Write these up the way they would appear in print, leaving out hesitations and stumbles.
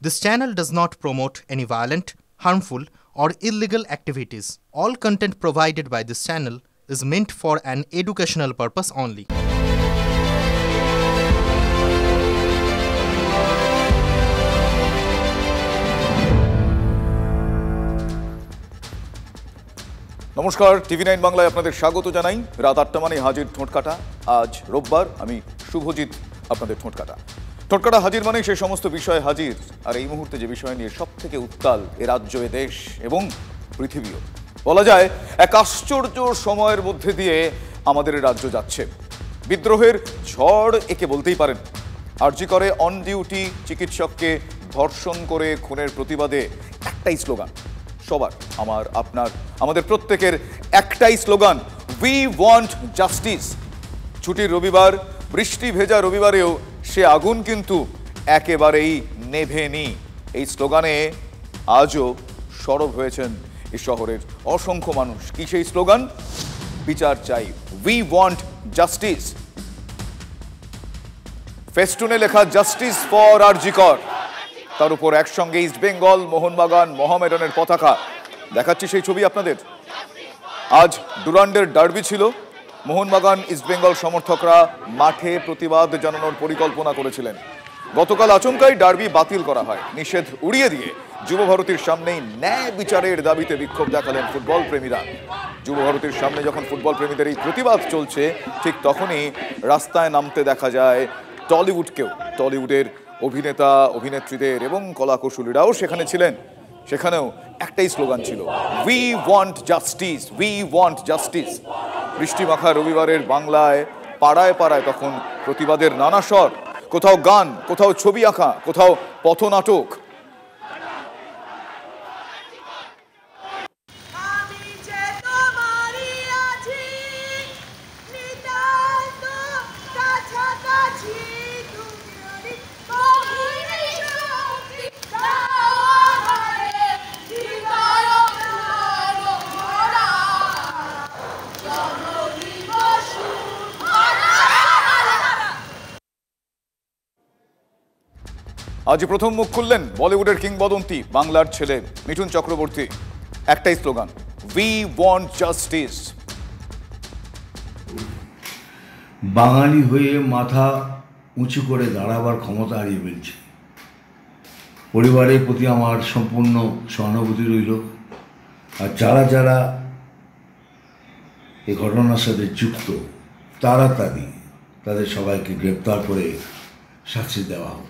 This channel does not promote any violent, harmful, or illegal activities. All content provided by this channel is meant for an educational purpose only. নমস্কার, টিভি9 বাংলায় আপনাদের স্বাগত জানাই। রাত ৮টা মানে হাজির ঠোঁটকাটা। আজ রোববার, আমি শুভজিৎ আপনাদের ঠোঁটকাটা হাজির মানে সেই সমস্ত বিষয় হাজির। আর এই মুহূর্তে যে বিষয় নিয়ে সব থেকে উত্তাল এ রাজ্য, এ দেশ এবং পৃথিবীও, বলা যায় এক আশ্চর্য সময়ের মধ্যে দিয়ে আমাদের রাজ্য যাচ্ছে। বিদ্রোহের ঝড় একে বলতেই পারেন। আরজি করে অন ডিউটি চিকিৎসককে ধর্ষণ করে খুনের প্রতিবাদে একটাই স্লোগান, সবার, আমার, আপনার, আমাদের প্রত্যেকের একটাই স্লোগান, উই ওয়ান্ট জাস্টিস। ছুটির রবিবার, বৃষ্টি ভেজা রবিবারেও সে আগুন কিন্তু একেবারেই নেভেনি। এই স্লোগানে আজও সরব হয়েছেন এই শহরের অসংখ্য মানুষ। কি সেই স্লোগান? বিচার চাই, উই ওয়ান্ট জাস্টিস। ফেস্টুনে লেখা জাস্টিস ফর আরজি কর, তার উপর একসঙ্গে ইস্ট বেঙ্গল, মোহনবাগান, মোহামেডানের পতাকা। দেখাচ্ছি সেই ছবি আপনাদের। আজ ডুরান্ডের ডার্বি ছিল। মোহনবাগান ইস্ট বেঙ্গল সমর্থকরা মাঠে প্রতিবাদ জানানোর পরিকল্পনা করেছিলেন। গতকাল আচমকাই ডার্বি বাতিল করা হয়। নিষেধ উড়িয়ে দিয়ে যুবভারতীর সামনেই ন্যায় বিচারের দাবিতে বিক্ষোভ দেখালেন ফুটবল প্রেমীরা। যুবভারতীর সামনে যখন ফুটবল প্রেমীদের এই প্রতিবাদ চলছে, ঠিক তখনই রাস্তায় নামতে দেখা যায় টলিউডকেও। টলিউডের অভিনেতা, অভিনেত্রীদের এবং কলাকুশলীরাও সেখানে ছিলেন। সেখানেও একটাই স্লোগান ছিল, we want justice, we want justice. বৃষ্টিমাখা রবিবারের বাংলায় পাড়ায় পাড়ায় তখন প্রতিবাদের নানা স্বর। কোথাও গান, কোথাও ছবি আঁকা, কোথাও পথনাটক। আজ প্রথম মুখ খুললেন বলিউডের কিংবদন্তি, বাংলার ছেলে মিঠুন চক্রবর্তী। একটাই স্লোগান, উই ওয়ান্ট জাস্টিস। বাঙালি হয়ে মাথা উঁচু করে দাঁড়াবার ক্ষমতা হারিয়ে ফেলছে। পরিবারের প্রতি আমার সম্পূর্ণ সহানুভূতি রইল। আর যারা যারা এই ঘটনার সাথে যুক্ত, তাড়াতাড়ি তাদের সবাইকে গ্রেপ্তার করে শাস্তি দেওয়া হোক।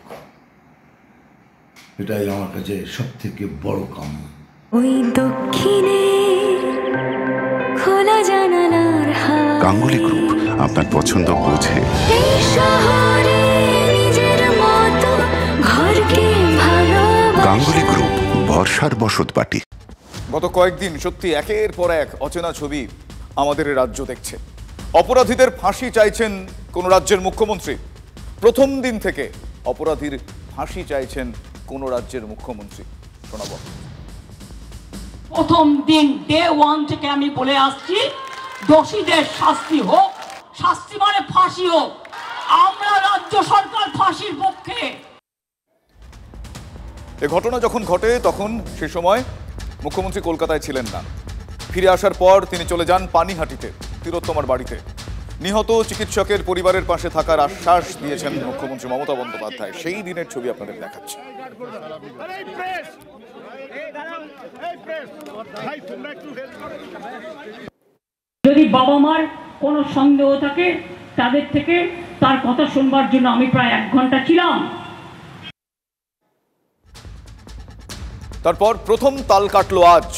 এটাই আমার কাছে সব থেকে বড় কাম্য। ওই দক্ষিণে খোলা জানালার গাঙ্গুলি গ্রুপ আপনার পছন্দ বোঝে। এই শহরে নিজের মতো ঘরকে ভালোবাসে। গাঙ্গুলি গ্রুপ, বর্ষার বসতবাটি। গত কয়েকদিন সত্যি একের পর এক অচেনা ছবি আমাদের রাজ্য দেখছে। অপরাধীদের ফাঁসি চাইছেন কোন রাজ্যের মুখ্যমন্ত্রী। প্রথম দিন থেকে অপরাধীর ফাঁসি চাইছেন কোন রাজ্যের মুখ্যমন্ত্রী। শোনাবো। প্রথম দিন ডে ওয়ান থেকে আমি বলে আসছি, দোষীদের শাস্তি হোক, শাস্তি মানে ফাঁসি হোক। আমরা রাজ্য সরকার ফাঁসির পক্ষে। এ ঘটনা যখন ঘটে তখন সে সময় মুখ্যমন্ত্রী কলকাতায় ছিলেন না। ফিরে আসার পর তিনি চলে যান পানিহাটিতে, তিলোত্তমার বাড়িতে। নিহত চিকিৎসকের পরিবারের পাশে থাকার আশ্বাস দিয়েছেন মুখ্যমন্ত্রী মমতা বন্দ্যোপাধ্যায়। সেই দিনের ছবি আপনাদের দেখাচ্ছি। যদি বাবা মার কোনো সন্দেহ থাকে, তাদের থেকে তার কথা শুনবার জন্য আমি প্রায় 1 ঘন্টা ছিলাম। তারপর প্রথম তাল কাটলো আজ।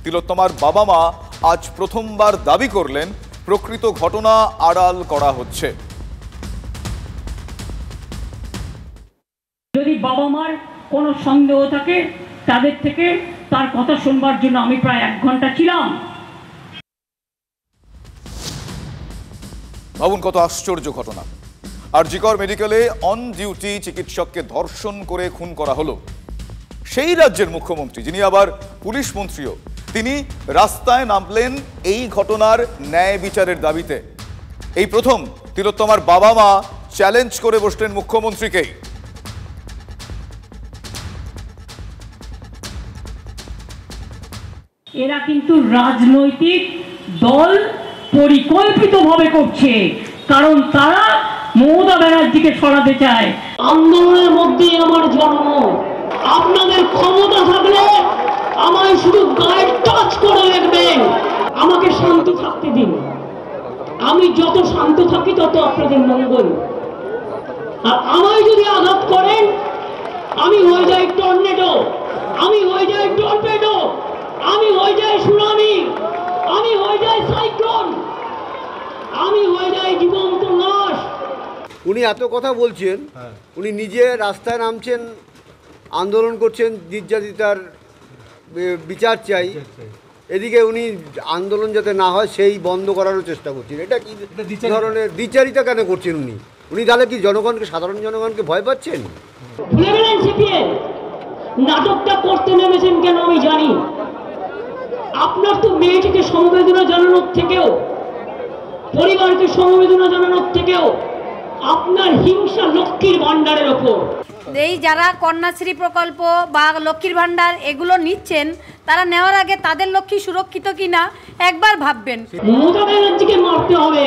তিলোত্তমার বাবা মা আজ প্রথমবার দাবি করলেন প্রকৃত ঘটনা আড়াল করা হচ্ছে। যদি বাবা মার কোনো সন্দেহ থাকে, তাদের থেকে তার কথা শুনবার জন্য আমি প্রায় 1 ঘন্টা ছিলাম। ভাবুন কত আশ্চর্য ঘটনা। আরজি কর মেডিকেলে অন ডিউটি চিকিৎসককে ধর্ষণ করে খুন করা হলো। সেই রাজ্যের মুখ্যমন্ত্রী, যিনি আবার পুলিশ মন্ত্রীও, তিনি রাস্তায় নামলেন এই ঘটনার ন্যায় বিচারের দাবিতে। এই প্রথম তিলোত্তমার বাবা মা চ্যালেঞ্জ করে বসলেন মুখ্যমন্ত্রীকেই। এরা কিন্তু রাজনৈতিক দল পরিকল্পিতভাবে করছে, কারণ তারা মমতা ব্যানার্জিকে সরাতে চায়। আন্দোলনের মধ্যেই আমার জন্ম। আপনাদের ক্ষমতা থাকলে আমায় শুধু গায়ে টাচ করে দেখবেন, আমাকে শান্ত থাকতে দিন। আমি যত শান্ত থাকি তত আপনাদের মঙ্গল। আর আমায় যদি আঘাত করেন, আমি হয়ে যাই টর্নেডো, আমি হয়ে যাই টর্নেডো, আমি হয়ে যাই সুনামি, আমি হয়ে যাই সাইক্লোন, আমি হয়ে যাই জীবন্ত নাশ। উনি এত কথা বলছেন, উনি নিজে রাস্তায় নামছেন, আন্দোলন করছেন, নির্যাতিতার বিচার চাই, এদিকে উনি আন্দোলন যাতে না হয় সেই বন্ধ করারও চেষ্টা করছেন। এটা কি ধরনের দ্বিচারিতা কেন করছেন উনি? উনি তাহলে কি জনগণকে, সাধারণ জনগণকে ভয় পাচ্ছেন? ভুলে গেলেন সিপিএম নাটকটা করতে নেমেছেন কেন আমি জানি। আপনার তো মেয়েটিকে সমবেদনা জানানোর থেকেও, পরিবারকে সমবেদনা জানানোর থেকেও আপনার হিংসা লক্ষ্মীর ভান্ডারের ওপর। এই যারা কন্যাশ্রী প্রকল্প বা লক্ষ্মীর ভান্ডার এগুলো নিচ্ছেন, তারা নেওয়ার আগে তাদের লক্ষ্মী সুরক্ষিত কিনা একবার ভাববেন। মমতা ব্যানার্জিকে মারতে হবে,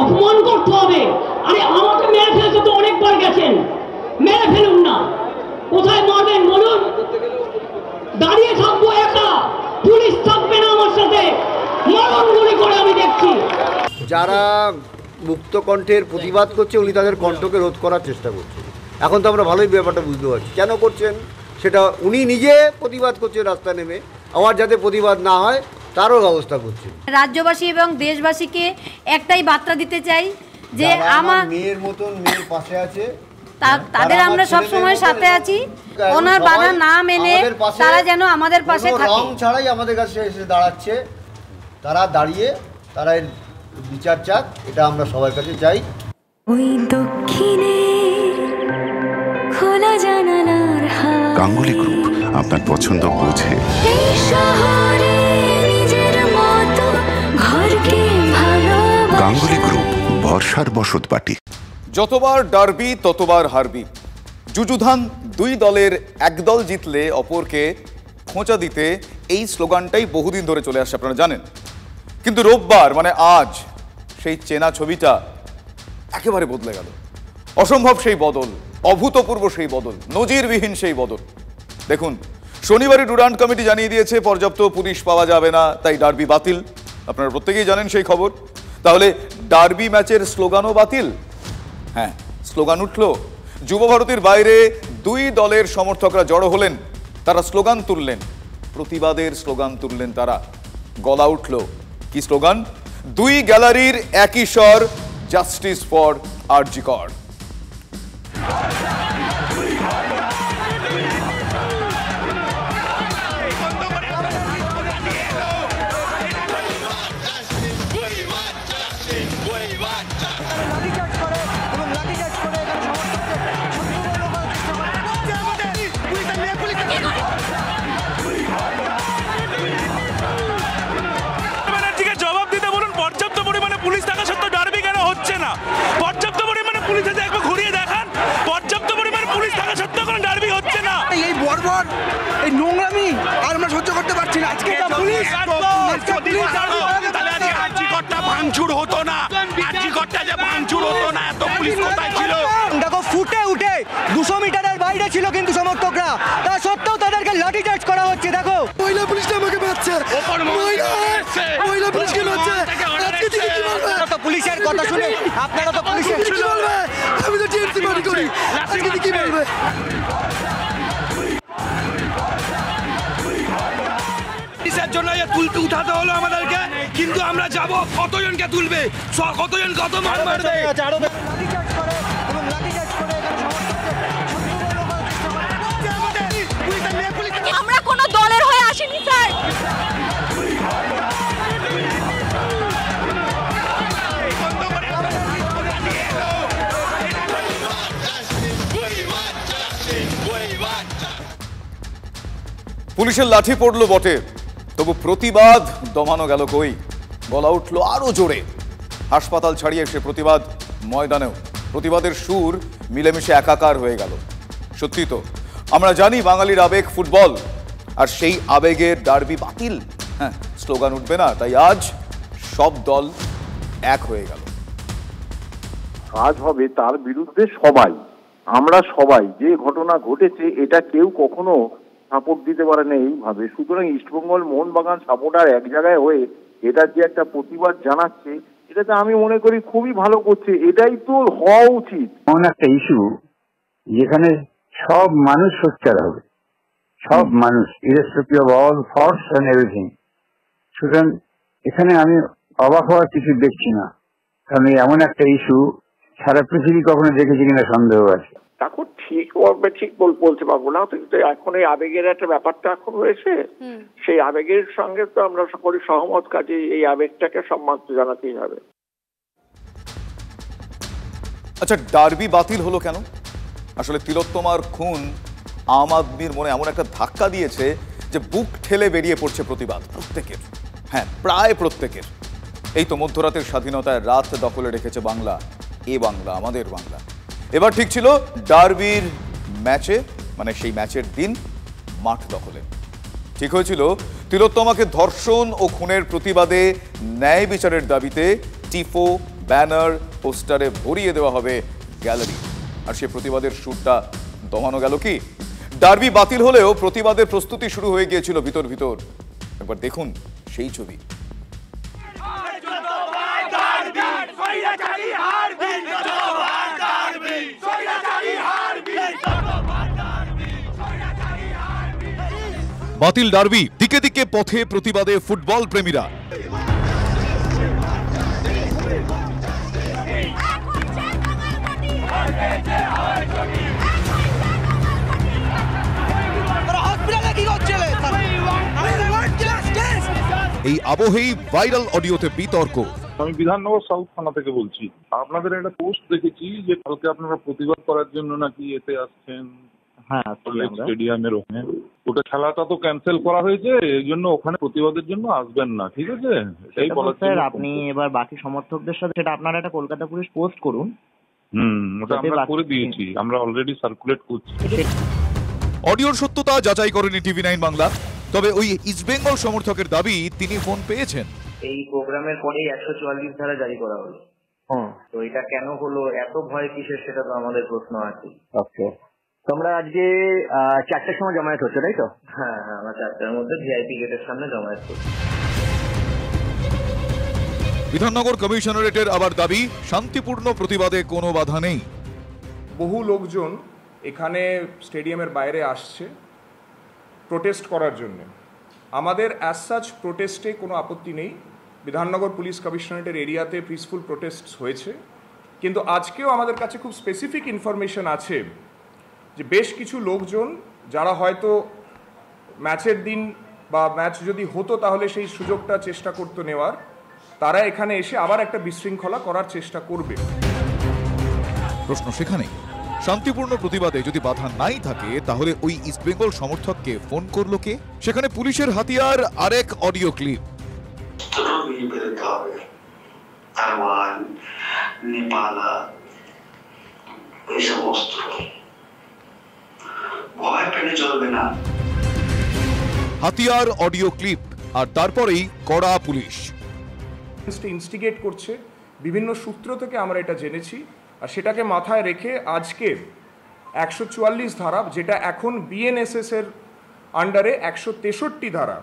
অপমান করতে হবে। আরে আমাকে মেরে ফেলতে তো অনেকবার গেছেন, মেরে ফেলুন না। কোথায় মারবেন বলুন? দাঁড়িয়ে থাকবো একা, পুলিশ থাকবে না আমার সাথে, মারণ গুলি করে আমি দেখছি। যারা মুক্ত কণ্ঠের প্রতিবাদ করছে, উনি তাদের কণ্ঠকে রোধ করার চেষ্টা করছেন। এখন তো আমরা ভালোই ব্যাপারটা বুঝতে পারছি কেন করছেন। সেটা উনি নিজে প্রতিবাদ করছেন রাস্তায় নেমে, আবার যাতে প্রতিবাদ না হয় তারও ব্যবস্থা করছেন। রাজ্যবাসী এবং দেশবাসীকে একটাই বার্তা দিতে চাই যে আমার মেয়ের মতন মেয়ের পাশে আছে, তাদের আমরা সব সময় সাথে আছি। ওনার বাধা না মেনে তারা যেন আমাদের পাশে থাকে। রং ছাড়াই আমাদের কাছে এসে দাঁড়াচ্ছে, তারা দাঁড়িয়ে তারা এর বিচার চাক, এটা আমরা সবার কাছে চাই। ওই দক্ষিণে খোলা জানালার হাওয়া, গাঙ্গুলি গ্রুপ আপনার পছন্দ বোঝে। এই শহরে নিজের মতো ঘরকে ভালোবাসা। গাঙ্গুলি গ্রুপ, ভরসার বসতবাটি। যতবার ডার্বি ততবার হারবি। যুযুধান দুই দলের এক দল জিতলে অপরকে খোঁচা দিতে এই স্লোগানটাই বহুদিন ধরে চলে আসছে, আপনারা জানেন। কিন্তু রোববার মানে আজ সেই চেনা ছবিটা একেবারে বদলে গেল। অসম্ভব সেই বদল, অভূতপূর্ব সেই বদল, নজিরবিহীন সেই বদল। দেখুন, শনিবারই ডুরান্ট কমিটি জানিয়ে দিয়েছে পর্যাপ্ত পুলিশ পাওয়া যাবে না, তাই ডার্বি বাতিল। আপনারা প্রত্যেকেই জানেন সেই খবর। তাহলে ডার্বি ম্যাচের স্লোগানও বাতিল। হ্যাঁ, স্লোগান উঠল। যুব ভারতীর বাইরে দুই দলের সমর্থকরা জড়ো হলেন, তারা স্লোগান তুললেন, প্রতিবাদের স্লোগান তুললেন তারা। গলা উঠল, কি স্লোগান? দুই গ্যালারির একই স্বর, জাস্টিস ফর আরজি কর। জবাব দিতে বলুন, পর্যাপ্ত পরিমাণে পুলিশ থাকা সত্ত্বেও ডার্বি কেন হচ্ছে না? পর্যাপ্ত পরিমাণে পুলিশ আছে, একবার ঘুরিয়ে দেখান। পর্যাপ্ত পরিমাণে পুলিশ থাকা সত্ত্বেও কোনো ডার্বি হচ্ছে না। এই বর্বর, এই নোংরামি আর আমরা সহ্য করতে পারছি না। আজকে পুলিশ আরজিকরটা ভাঙচুর হতো না, আরজিকরটা যে ভাঙচুর হতো না, এত পুলিশ কোথায় ছিল? দেখো, ফুটে উঠে 200 মিটারের বাইরে ছিল কিন্তু সমর্থকরা, তা সত্ত্বেও তাদেরকে লাঠিচার্জ করা হচ্ছে। দেখো, মহিলা পুলিশটা আমাকে মারছে, মহিলা পুলিশকে মারছে। আজকে থেকে কি বলবে? তো পুলিশের কথা শুনে আপনারা তো পুলিশের কি বলবে? আমি তো টিএমসি মারি করি, আজকে থেকে কি বলবে? পুলিশের জন্য তুলতে উঠাতে হলো আমাদেরকে, কিন্তু আমরা যাব, কতজনকে তুলবে, কতজন কত মার মারবে। আমরা কোনো দলের হয়ে আসিনি স্যার। পুলিশের লাঠি পড়লো বটে, তবু প্রতিবাদ দমানো গেল কই? গলা উঠল আরো জোরে। হাসপাতাল ছাড়িয়ে সে প্রতিবাদ ময়দানেও। প্রতিবাদের সুর মিলেমিশে একাকার হয়ে গেল। সত্যি তো, আমরা জানি বাঙালির আবেগ ফুটবল, আর সেই আবেগের ডার্বি বাতিল। হ্যাঁ, স্লোগান উঠবে না, তাই আজ সব দল এক হয়ে গেল। কাজ হবে তার বিরুদ্ধে সবাই, আমরা সবাই। যে ঘটনা ঘটেছে এটা কেউ কখনো সাপোর্ট দিতে পারে না এইভাবে। সুতরাং ইস্টবেঙ্গল মোহনবাগান সাপোর্টার এক জায়গায় হয়ে এটার যে একটা প্রতিবাদ জানাচ্ছে, এটাতে আমি মনে করি খুবই ভালো করছে। এটাই তো হওয়া উচিত। এমন একটা ইস্যু যেখানে সব মানুষ সোচ্চার হবে, সব মানুষ, irrespective of all thoughts and everything. সুতরাং এখানে আমি অবাক হওয়ার কিছু দেখছি না, কারণ এমন একটা ইস্যু সারা পৃথিবী কখনো দেখেছি কিনা সন্দেহ আছে। এখন ঠিক বলতে পারবো না, কিন্তু এখন এই আবেগের একটা ব্যাপারটা এখন হয়েছে, সেই আবেগের সঙ্গে তো আমরা সকলে সহমত, কাজে এই আবেগটাকে সম্মান জানাতেই হবে। আচ্ছা, ডার্বি বাতিল হলো কেন? আসলে তিলোত্তমার খুন আম আদমির মনে এমন একটা ধাক্কা দিয়েছে যে বুক ঠেলে বেরিয়ে পড়ছে প্রতিবাদ প্রত্যেকের, হ্যাঁ প্রায় প্রত্যেকের। এই তো মধ্যরাতের স্বাধীনতায় রাত দখলে রেখেছে বাংলা, এ বাংলা আমাদের বাংলা। এবার ঠিক ছিল ডার্বির ম্যাচে, মানে সেই ম্যাচের দিন মাঠ দখলে। ঠিক হয়েছিল তিলোত্তমাকে ধর্ষণ ও খুনের প্রতিবাদে ন্যায় বিচারের দাবিতে টিফো, ব্যানার, পোস্টারে ভরিয়ে দেওয়া হবে গ্যালারি। আর সে প্রতিবাদের সুরটা দমানো গেল কি? ডার্বি বাতিল হলেও প্রতিবাদের প্রস্তুতি শুরু হয়ে গিয়েছিল ভিতর ভিতর। একবার দেখুন সেই ছবি। বাতিল ডার্বি, দিকে দিকে পথে প্রতিবাদে ফুটবল প্রেমীরা। এই আবহেই ভাইরাল অডিওতে বিতর্ক। আমি বিধাননগর সাউথ থানা থেকে বলছি। আপনাদের একটা পোস্ট দেখেছি যে কালকে আপনারা প্রতিবাদ করার জন্য নাকি এতে আসছেন। হ্যাঁ, স্টেডিয়ামের ওখানে। ওটা খেলাটা তো ক্যান্সেল করা হয়েছে, এই জন্য ওখানে প্রতিবাদের জন্য আসবেন না, ঠিক আছে? এই বলার স্যার, আপনি এবার বাকি সমর্থকদের সাথে সেটা আপনারা একটা কলকাতা পুলিশ পোস্ট করুন। ওটা আমরা করে দিয়েছি, আমরা অলরেডি সার্কুলেট করছি। অডিওর সত্যতা যাচাই করেনি TV9 বাংলা, তবে ওই ইস্টবেঙ্গল সমর্থকের দাবি তিনি ফোন পেয়েছেন। এই প্রোগ্রামের পরেই 144 ধারা জারি করা হলো। তো এটা কেন হলো, এত ভয় কিসের, সেটা তো আমাদের প্রশ্ন আছে। ওকে, তোমরা আজকে 4টার সময় জমায়েত হচ্ছে, তাই তো? হ্যাঁ, আমরা 4টার মধ্যে ভিআইপি গেটের সামনে জমায়েত করছি। বিধাননগর কমিশনারেটের আবার দাবি, শান্তিপূর্ণ প্রতিবাদে কোনো বাধা নেই। বহু লোকজন এখানে স্টেডিয়ামের বাইরে আসছে প্রোটেস্ট করার জন্য। আমাদের অ্যাজ সাচ প্রোটেস্টে কোনো আপত্তি নেই। বিধাননগর পুলিশ কমিশনারেটের এরিয়াতে পিসফুল প্রোটেস্ট হয়েছে, কিন্তু আজকেও আমাদের কাছে খুব স্পেসিফিক ইনফরমেশন আছে যে বেশ কিছু লোকজন যারা হয়তো ম্যাচের দিন বা ম্যাচ যদি হতো তাহলে সেই সুযোগটা চেষ্টা করতো নেওয়ার, তারা এখানে এসে আবার একটা বিশৃঙ্খলা করার চেষ্টা করবে। প্রশ্ন সেখানে, শান্তিপূর্ণ প্রতিবাদে যদি বাধা নাই থাকে তাহলে ওই ইস্টবেঙ্গল সমর্থককে ফোন করলো কে? সেখানে পুলিশের হাতিয়ার আরেক অডিও ক্লিপ। হাতিয়ার অডিও ক্লিপ, আর তারপরেই কড়া পুলিশ ইনস্টিগেট করছে। বিভিন্ন সূত্র থেকে আমরা এটা জেনেছি, আর সেটাকে মাথায় রেখে আজকে 144 ধারা, যেটা এখন বিএনএসএস এর আন্ডারে 163 ধারা,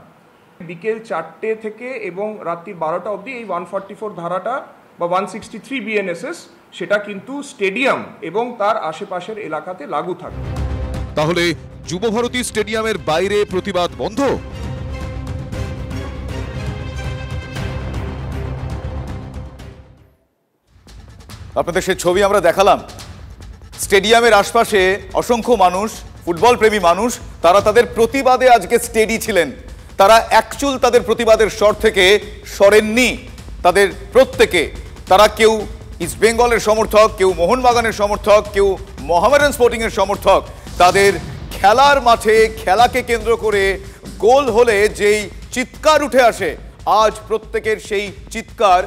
বিকেল 4টে থেকে এবং রাত্রি 12টা অবধি এই 144 ধারাটা বা 163 বিএনএসএস, সেটা কিন্তু স্টেডিয়াম এবং তার আশেপাশের এলাকাতে লাগু থাকবে। তাহলে যুবভারতী স্টেডিয়ামের বাইরে প্রতিবাদ বন্ধ? আপনাদের সেই ছবি আমরা দেখালাম। স্টেডিয়ামের আশপাশে অসংখ্য মানুষ, ফুটবল প্রেমী মানুষ, তারা তাদের প্রতিবাদে আজকে স্টেডি ছিলেন। তারা একচুল তাদের প্রতিবাদের স্বর থেকে সরেননি। তাদের প্রত্যেকে, তারা কেউ ইস্টবেঙ্গলের সমর্থক, কেউ মোহনবাগানের সমর্থক, কেউ মোহামেডান স্পোর্টিংয়ের সমর্থক, তাদের খেলার মাঠে খেলাকে কেন্দ্র করে গোল হলে যেই চিৎকার উঠে আসে, আজ প্রত্যেকের সেই চিৎকার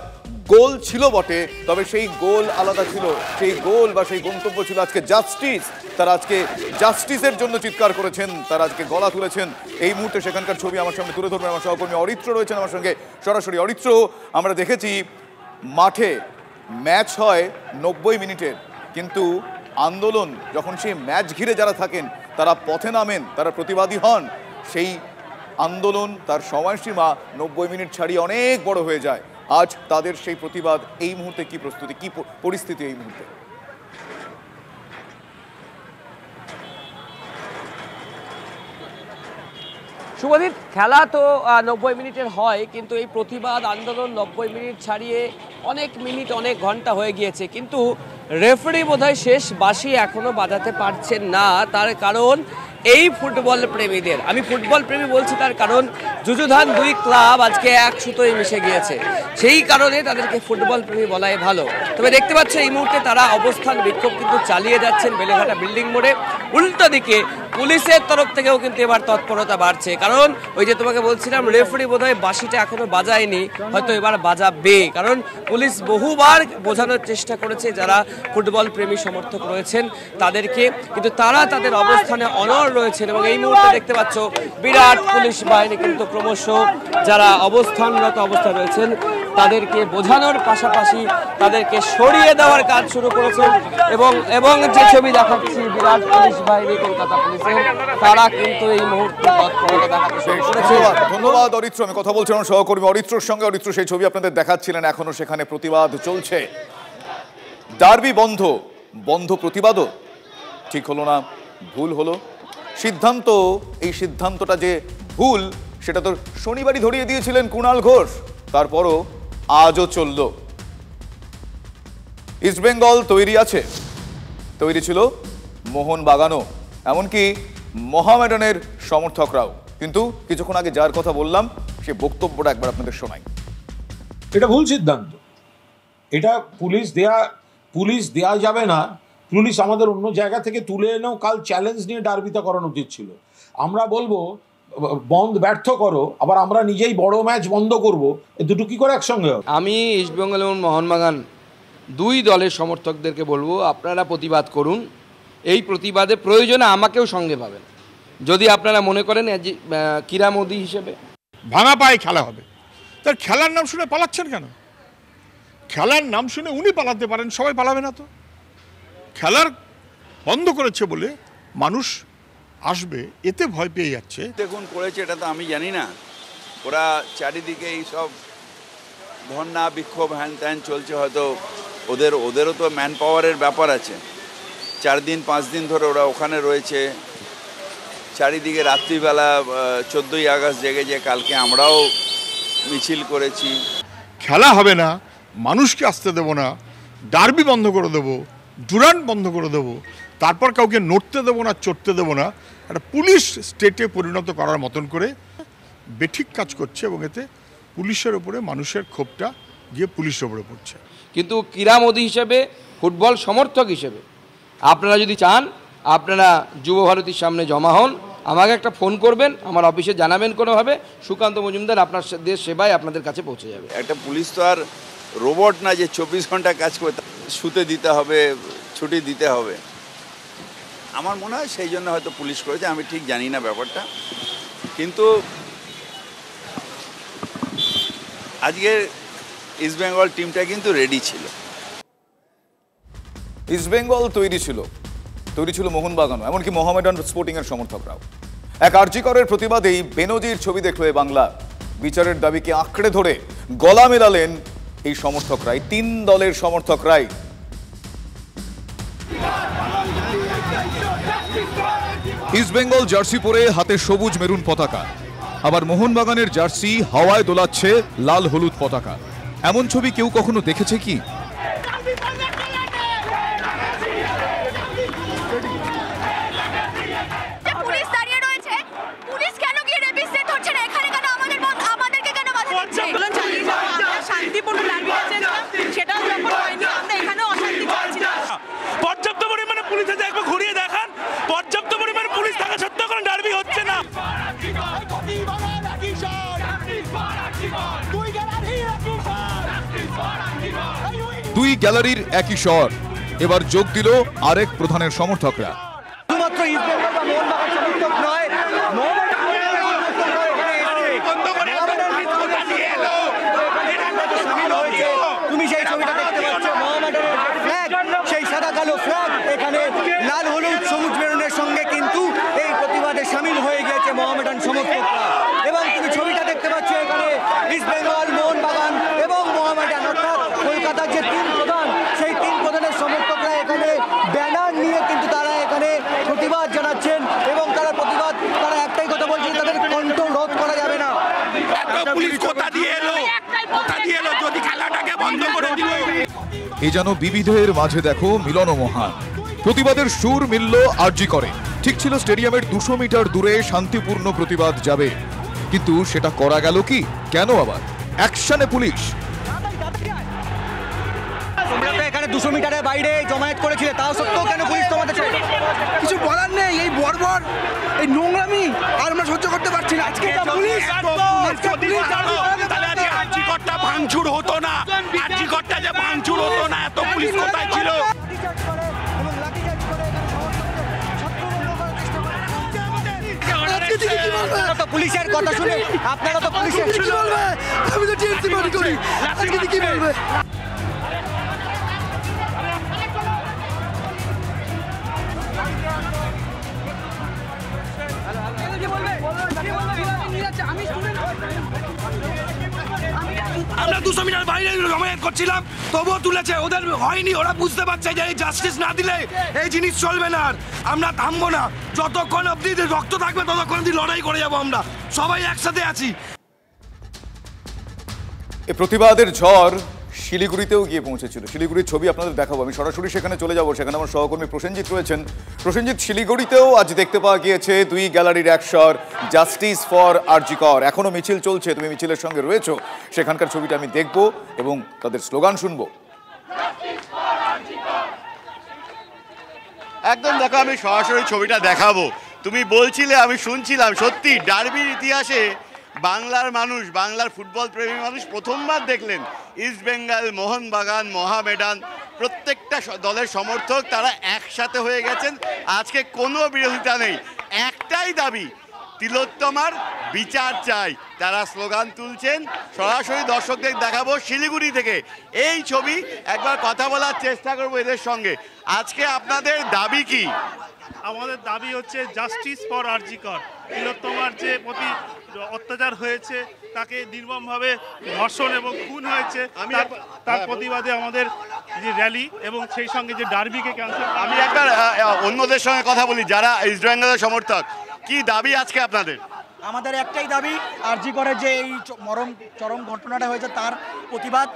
গোল ছিল বটে, তবে সেই গোল আলাদা ছিল। সেই গোল বা সেই গন্তব্য ছিল আজকে জাস্টিস। তারা আজকে জাস্টিসের জন্য চিৎকার করেছেন, তারা আজকে গলা তুলেছেন। এই মুহূর্তে সেখানকার ছবি আমার সামনে তুলে ধরবেন আমার সহকর্মী অরিত্র রয়েছেন আমার সঙ্গে সরাসরি। অরিত্র, আমরা দেখেছি মাঠে ম্যাচ হয় 90 মিনিটের, কিন্তু আন্দোলন যখন সেই ম্যাচ ঘিরে যারা থাকেন তারা পথে নামেন, তারা প্রতিবাদী হন, সেই আন্দোলন তার সময়সীমা 90 মিনিট ছাড়িয়ে অনেক বড় হয়ে যায়। আজ তাদের সেই প্রতিবাদ এই মুহূর্তে কি প্রস্তুতি, কি পরিস্থিতি এই মুহূর্তে? শুভদীপ, খেলা তো 90 মিনিটের হয়, কিন্তু এই প্রতিবাদ আন্দোলন 90 মিনিট ছাড়িয়ে অনেক মিনিট, অনেক ঘন্টা হয়ে গিয়েছে, কিন্তু রেফারি বোধহয় শেষ বাঁশি এখনো বাজাতে পারছেন না। তার কারণ এই ফুটবল প্রেমীদের, আমি ফুটবল প্রেমী বলছি তার কারণ যুযুধান দুই ক্লাব আজকে এক সুতোয় মিশে গিয়েছে, সেই কারণে তাদেরকে ফুটবল প্রেমী বলাই ভালো। তবে দেখতে পাচ্ছ এই মুহূর্তে তারা অবস্থান বিক্ষোভ কিন্তু চালিয়ে যাচ্ছেন বেলেঘাটা বিল্ডিং মোড়ে। উল্টো দিকে পুলিশের তরফ থেকেও কিন্তু এবার তৎপরতা বাড়ছে, কারণ ওই যে তোমাকে বলছিলাম রেফারি বোধহয় বাঁশিটা এখনো বাজায়নি, হয়তো এবার বাজাবে, কারণ পুলিশ বহুবার বোঝানোর চেষ্টা করেছে যারা ফুটবল প্রেমী সমর্থক রয়েছেন তাদেরকে, কিন্তু তারা তাদের অবস্থানে অনড় রয়েছেন। এবং এই মুহূর্তে দেখতে পাচ্ছ বিরাট পুলিশ বাহিনী কিন্তু ক্রমশ যারা অবস্থানরত অবস্থায় রয়েছেন তাদেরকে বোঝানোর পাশাপাশি তাদেরকে সরিয়ে দেওয়ার কাজ শুরু করেছেন। এবং যে ছবি দেখাচ্ছি বিরাট পুলিশ বাহিনী কলকাতা পুলিশের, তারা কিন্তু এই মুহূর্তে তৎপরতা দেখাতে শুরু করেছে। ধন্যবাদ অরিত্র। আমি কথা বলছিলাম সহকর্মী অরিত্রর সঙ্গে। অরিত্র, সেই ছবি আপনাদের দেখাচ্ছিলেন, এখনো সেখানে প্রতিবাদ চলছে। ডার্বি বন্ধ, বন্ধ প্রতিবাদও ঠিক হলো না, ভুল হলো সিদ্ধান্ত। এই সিদ্ধান্তটা যে ভুল সেটা তো শনিবারই ধরিয়ে দিয়েছিলেন কুণাল ঘোষ, তারপরও আজও চলল। ইস্টবেঙ্গল তৈরি আছে, তৈরি ছিল মোহনবাগানও, এমনকি মোহামেডানের সমর্থকরাও। কিন্তু কিছুক্ষণ আগে যার কথা বললাম সে বক্তব্যটা একবার আপনাদের শোনাই। এটা ভুল সিদ্ধান্ত, এটা পুলিশ দেয়া যাবে না। পুলিশ আমাদের অন্য জায়গা থেকে তুলে এনেও কাল চ্যালেঞ্জ নিয়ে ডার্বিটা করানো উচিত ছিল। আমরা বলবো ব্যর্থ করো, আবার আমরা নিজেই বড় ম্যাচ বন্ধ করব, এই দুটো কি করে একসঙ্গে হবে? আমি ইস্টবেঙ্গল এবং মোহনবাগান দুই দলের সমর্থকদেরকে বলবো আপনারা প্রতিবাদ করুন, এই প্রতিবাদে প্রয়োজনে আমাকেও সঙ্গে পাবেন। যদি আপনারা মনে করেন ক্রীড়া মোদী হিসেবে ভাঙা পায়ে খেলা হবে, তার খেলার নাম শুনে পালাচ্ছেন কেন? খেলার নাম শুনে উনি পালাতে পারেন, সবাই পালাবে না তো। খেলার বন্ধ করেছে বলে মানুষ আসবে, এতে ভয় পেয়ে যাচ্ছে। দেখুন করেছে এটা তো আমি জানি না, ওরা চারিদিকে এই সব ধর্ণা বিক্ষোভ হ্যান ত্যান চলছে, হয়তো ওদেরও তো ম্যান পাওয়ারের ব্যাপার আছে। 4 দিন 5 দিন ধরে ওরা ওখানে রয়েছে, চারিদিকে রাত্রিবেলা 14ই আগস্ট জেগে কালকে আমরাও মিছিল করেছি। খেলা হবে না, মানুষকে আসতে দেবো না, ডার্বি বন্ধ করে দেবো, ডুরান্ট বন্ধ করে দেবো, তারপর কাউকে নড়তে দেবো না, চড়তে দেবো না, একটা পুলিশ স্টেটে পরিণত করার মতন করে বেঠিক কাজ করছে। এবং এতে পুলিশের ওপরে মানুষের ক্ষোভটা গিয়ে পুলিশের ওপরে পড়ছে। কিন্তু ক্রীড়া মোদী হিসেবে, ফুটবল সমর্থক হিসেবে আপনারা যদি চান আপনারা যুব ভারতীর সামনে জমা হন, আমাকে একটা ফোন করবেন, আমার অফিসে জানাবেন কোনোভাবে, সুকান্ত মজুমদার আপনার দেশ সেবায় আপনাদের কাছে পৌঁছে যাবে। একটা পুলিশ তো আর রোবট না যে 24 ঘন্টা কাজ করে শুতে দিতে হবে, ছুটি দিতে হবে। আমার মনে হয় সেই জন্য হয়তো পুলিশ করেছে, আমি ঠিক জানি না ব্যাপারটা। কিন্তু আজকে ইস্টবেঙ্গল টিমটা কিন্তু রেডি ছিল। ইস্টবেঙ্গল তৈরি ছিল মোহনবাগানও, এমনকি মোহামেডান স্পোর্টিংয়ের সমর্থকরাও। এক আর্জিকরের প্রতিবাদেই বেনজির ছবি দেখলো এ বাংলা। বিচারের দাবিকে আঁকড়ে ধরে গলা মেলালেন এই সমর্থকরাই, 3 দলের সমর্থকরাই। ইস্টবেঙ্গল জার্সি পরে হাতে সবুজ মেরুন পতাকা, আবার মোহনবাগানের জার্সি হাওয়ায় দোলাচ্ছে লাল হলুদ পতাকা। এমন ছবি কেউ কখনো দেখেছে কি? পর্যাপ্ত পরিমাণে পুলিশ আছে, একবার ঘুরিয়ে দেখান। পর্যাপ্ত পরিমাণে পুলিশ থাকা সত্ত্বেও কোনো ডার্বি হচ্ছে না। গ্যালারির একই স্বর, এবার যোগ দিল আরেক প্রধানের সমর্থকরা। শুধুমাত্র ইস্টবেঙ্গল বা মোহনবাগান সমর্থক নয়, তুমি সেই ছবিটা দেখতে পাচ্ছ, মোহামেডানের ফ্ল্যাগ, সেই সাদা কালো ফ্ল্যাগ এখানে লাল হলুদ সবুজ মেরুনের সঙ্গে কিন্তু এই প্রতিবাদে সামিল হয়ে গিয়েছে মোহামেডান সমর্থকরা। এবং তুমি ছবিটা দেখতে পাচ্ছ এখানে ইস্টবেঙ্গল, মোহনবাগান এবং মোহামেডান অর্থাৎ কলকাতার যে তিন প্রধান, সেই তিন প্রধানের সমর্থকরা এখানে ব্যানার নিয়ে কিন্তু তারা এখানে প্রতিবাদ জানাচ্ছেন এবং তারা একটাই কথা বলছে, তাদের কণ্ঠ রোধ করা যাবে না। পুলিশ কোথা দিয়ে এলো যদি খেলাটাকে বন্ধ করে দিল। এ যেন বিবিধের মাঝে দেখো মিলন মহান। প্রতিবাদের সুর মিলল আরজি করে। ঠিক ছিল স্টেডিয়ামের 200 মিটার দূরে শান্তিপূর্ণ প্রতিবাদ যাবে, কিন্তু সেটা করা গেল কি? কেন আবার অ্যাকশনে পুলিশ? তোমরা তো এখানে 200 মিটারের বাইরে জমায়েত করেছিলে, তাও সত্ত্বেও কেন পুলিশ তোমাদের কিছু বলার নেই? এই বর্বর, এই নোংরামি আর আমরা সহ্য করতে পারছি না। আজকে পুলিশ আরজিকরটা ভাঙচুর হতো না, আরজিকরটা যে ভাঙচুর হতো না, এত পুলিশ কোথায় ছিল? পুলিশের কথা শুনে আপনারা তো পুলিশের কি বলবে? আমি তো টিএমসি মনে করি, আজকে কি বলবে? আমরা 200 মিটার বাইরে জমায়েত করছিলাম, তবুও তুলেছে। ওদের হয়নি, ওরা বুঝতে পারছে যে এই জাস্টিস না দিলে এই জিনিস চলবে না। আর আমরা থামবো না, যতক্ষণ অব্দি রক্ত থাকবে ততক্ষণ অব্দি লড়াই করে যাবো। আমরা সবাই একসাথে আছি। এই প্রতিবাদের ঝড় শিলিগুড়িতেও গিয়ে পৌঁছেছিল। শিলিগুড়ির ছবি আপনাদের দেখাবো, আমি সরাসরি সেখানে চলে যাব। সেখানে আমার সহকর্মী প্রসেনজিৎ রয়েছেন। প্রসেনজিৎ, শিলিগুড়িতেও আজ দেখতে পাওয়া গিয়েছে দুই গ্যালারির এক স্বর, জাস্টিস ফর আরজি কর। এখনো মিছিল চলছে, তুমি মিছিলের সঙ্গে রয়েছো, সেখানকার ছবিটা আমি দেখব এবং তাদের স্লোগান শুনবো। একদম দেখো, আমি সরাসরি ছবিটা দেখাবো। তুমি বলছিলে, আমি শুনছিলাম, সত্যি ডার্বির ইতিহাসে বাংলার মানুষ, বাংলার ফুটবল প্রেমী মানুষ প্রথমবার দেখলেন ইস্টবেঙ্গল, মোহনবাগান, মোহামেডান প্রত্যেকটা দলের সমর্থক তারা একসাথে হয়ে গেছেন। আজকে কোনো বিরোধিতা নেই, একটাই দাবি, তিলোত্তমার বিচার চাই। তারা স্লোগান তুলছেন। সরাসরি দর্শকদের দেখাবো শিলিগুড়ি থেকে এই ছবি, একবার কথা বলার চেষ্টা করবো এদের সঙ্গে। আজকে আপনাদের দাবি কি? আমাদের দাবি হচ্ছে জাস্টিস ফর আরজি কর। তিলোত্তমার যে প্রতি অত্যাচার হয়েছে, তাকে নির্মমভাবে ধর্ষণ এবং খুন হয়েছে, তার প্রতিবাদে আমাদের যে র্যালি এবং সেই সঙ্গে যে ডার্বিকে ক্যান্সেল। আমি একবার অন্যদের সঙ্গে কথা বলি যারা ইস্টবেঙ্গলের সমর্থক, কি দাবি আজকে আপনাদের? আমাদের একটাই দাবি, আরজি করে যে এই চরম ঘটনাটা হয়েছে তার প্রতিবাদ।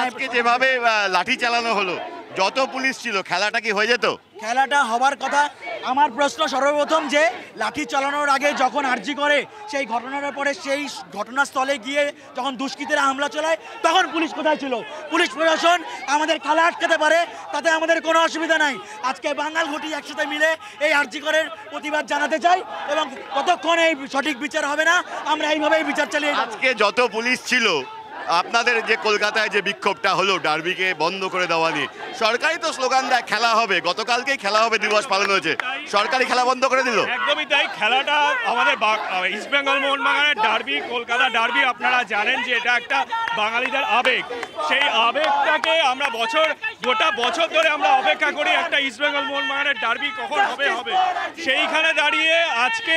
আজকে যেভাবে লাঠি চালানো হলো, যত পুলিশ ছিল, খেলাটা কি হয়ে যেত? খেলাটা হবার কথা। আমার প্রশ্ন সর্বপ্রথম যে লাঠি চালানোর আগে যখন আরজি করে সেই ঘটনার পরে সেই ঘটনাস্থলে গিয়ে যখন দুষ্কৃতীরা হামলা চালায়, তখন পুলিশ কোথায় ছিল? পুলিশ প্রশাসন আমাদের খেলা আটকাতে পারে, তাতে আমাদের কোনো অসুবিধা নাই। আজকে বাঙাল ঘটি একসাথে মিলে এই আরজি করের প্রতিবাদ জানাতে চাই এবং কতক্ষণ এই সঠিক বিচার হবে না, আমরা এইভাবেই বিচার চালিয়ে। আজকে যত পুলিশ ছিল, আপনাদের যে কলকাতায় যে বিক্ষোভটা হলো ডার্বিকে বন্ধ করে দেওয়া নিয়ে, সরকারি তো স্লোগান দেয় খেলা হবে, গতকালকেই খেলা হবে দিবস পালন হয়েছে, সরকারি খেলা বন্ধ করে দিল। একদমই তাই। খেলাটা আমাদের ইস্টবেঙ্গল মোহনবাগানের ডার্বি, কলকাতা ডার্বি, আপনারা জানেন যে এটা একটা বাঙালিদের আবেগ। সেই আবেগটাকে আমরা গোটা বছর ধরে আমরা অপেক্ষা করি একটা ইস্টবেঙ্গল মোহনবাগানের ডার্বি কখন হবে। সেইখানে দাঁড়িয়ে আজকে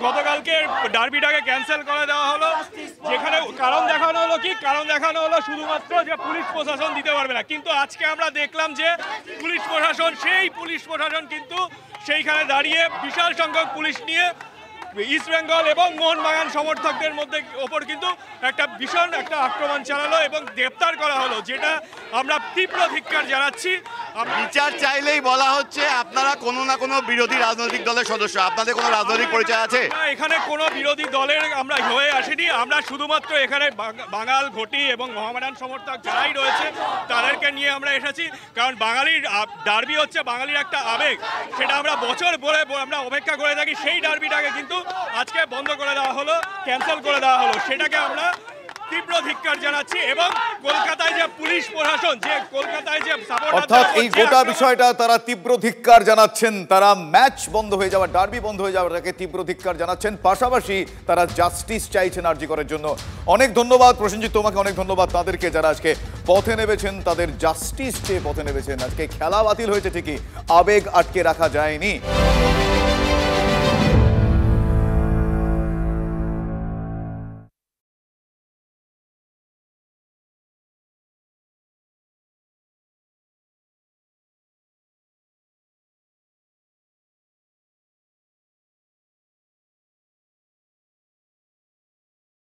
গতকালকে ডার্বিটাকে ক্যান্সেল করে দেওয়া হলো, যেখানে কারণ দেখানো হলো শুধুমাত্র যে পুলিশ প্রশাসন দিতে পারবে না। কিন্তু আজকে আমরা দেখলাম যে পুলিশ প্রশাসন কিন্তু সেইখানে দাঁড়িয়ে বিশাল সংখ্যক পুলিশ নিয়ে ইস্টবেঙ্গল এবং মোহনবাগান সমর্থকদের ওপর কিন্তু একটা ভীষণ আক্রমণ চালালো এবং গ্রেপ্তার করা হলো, যেটা আমরা তীব্র ধিক্কার জানাচ্ছি। বিচার চাইলেই বলা হচ্ছে আপনারা কোনো না কোনো বিরোধী রাজনৈতিক দলের সদস্য, আপনাদের কোনো রাজনৈতিক পরিচয় আছে? এখানে কোনো বিরোধী দলের আমরা হয়ে আসিনি, আমরা শুধুমাত্র এখানে বাঙাল ঘটি এবং মোহামেডান সমর্থক যারাই রয়েছে তাদেরকে নিয়ে আমরা এসেছি। কারণ বাঙালির ডার্বি হচ্ছে বাঙালির একটা আবেগ, সেটা আমরা বছর পরে আমরা অপেক্ষা করে থাকি। সেই ডার্বিটাকে কিন্তু আজকে বন্ধ করে দেওয়া হলো, ক্যান্সেল করে দেওয়া হলো, সেটাকে আমরা তীব্র ধিক্কার জানাচ্ছি এবং কলকাতায় যে পুলিশ প্রশাসন যে কলকাতায় যে অর্থাৎ এই গোটা বিষয়টা তারা তীব্র ধিক্কার জানাচ্ছেন। তারা ম্যাচ বন্ধ হয়ে যাওয়া, ডার্বি বন্ধ হয়ে যাওয়াটাকে তীব্র ধিক্কার জানাচ্ছেন, পাশাপাশি তারা জাস্টিস চাইছেন আরজি করার জন্য। অনেক ধন্যবাদ প্রসেনজিৎ, তোমাকে অনেক ধন্যবাদ তাদেরকে যারা আজকে পথে নেমেছেন, তাদের জাস্টিস চেয়ে পথে নেমেছেন। আজকে খেলা বাতিল হয়েছে ঠিকই, আবেগ আটকে রাখা যায়নি।